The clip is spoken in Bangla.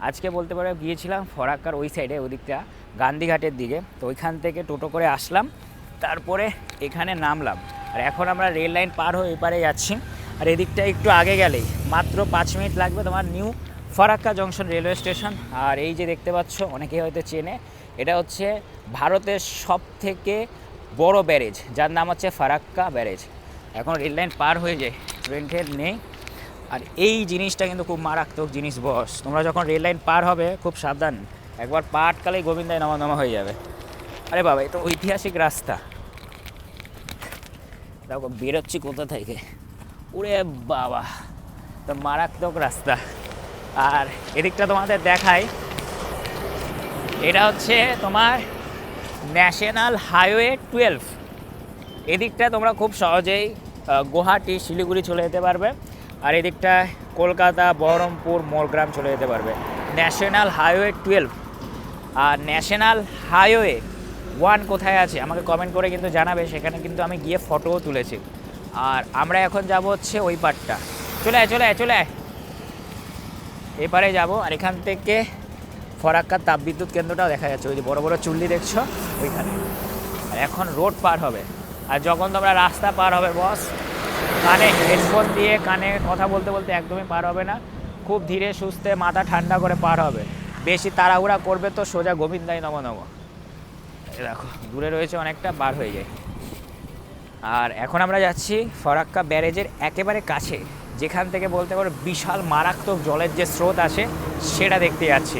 আজকে বলতে পারো গিয়েছিলাম ফরাক্কার ওই সাইডে, ওদিকটা গান্ধীঘাটের দিকে। তো ওইখান থেকে টোটো করে আসলাম, তারপরে এখানে নামলাম। আর এখন আমরা রেল লাইন পার হয়ে এপারে যাচ্ছি। আর এদিকটা একটু আগে গেলেই মাত্র 5 মিনিট লাগবে তোমার new Farakka junction railway station. আর এই যে দেখতে পাচ্ছ, অনেকেই হয়তো চেনে, এটা হচ্ছে ভারতের সব থেকে বড় ব্যারেজ, যার নাম হচ্ছে ফারাক্কা ব্যারেজ। এখন রেল লাইন পার হয়ে যায়, ট্রেন ট্রেন নেই। আর এই জিনিসটা কিন্তু খুব মারাত্মক জিনিস বস, তোমরা যখন রেল লাইন পার হবে খুব সাবধান, একবার পা আটকালেই গোবিন্দায় নামা নামা হয়ে যাবে। আরে বাবা, এ তো ঐতিহাসিক রাস্তা। দেখো বেরোচ্ছি কোথা থেকে, ওরে বাবা, তো মারাত্মক রাস্তা। আর এদিকটা তোমাদের দেখাই, এটা হচ্ছে তোমার ন্যাশনাল হাইওয়ে 12। এদিকটা তোমরা খুব সহজেই গুয়াহাটি শিলিগুড়ি চলে যেতে পারবে। আর এদিকটায় কলকাতা বহরমপুর মোরগ্রাম চলে যেতে পারবে। National highway 12। আর ন্যাশনাল হাইওয়ে 1 কোথায় আছে আমাকে কমেন্ট করে কিন্তু জানাবে, সেখানে কিন্তু আমি গিয়ে ফটোও তুলেছি। আর আমরা এখন যাব হচ্ছে ওই পারটা, চলে আয় চলে আয় চলে আয়, এপারে যাব। আর এখান থেকে ফরাক্কার তাপবিদ্যুৎ কেন্দ্রটাও দেখা যাচ্ছে, ওই যে বড় বড় চুল্লি দেখছো ওইখানে। আর এখন রোড পার হবে। আর যখন তোমরা রাস্তা পার হবে বস, কানে হেডফোন দিয়ে কানে কথা বলতে বলতে একদমই পার হবে না, খুব ধীরে সুস্থে মাথা ঠান্ডা করে পার হবে। বেশি তাড়াহুড়া করবে তো সোজা গোবিন্দাই নম নম। দেখো দূরে রয়েছে অনেকটা, বার হয়ে যায়। আর এখন আমরা যাচ্ছি ফরাক্কা ব্যারেজের একেবারে কাছে, যেখান থেকে বলতে পারো বিশাল মারাত্মক জলের যে স্রোত আসে সেটা দেখতে যাচ্ছি।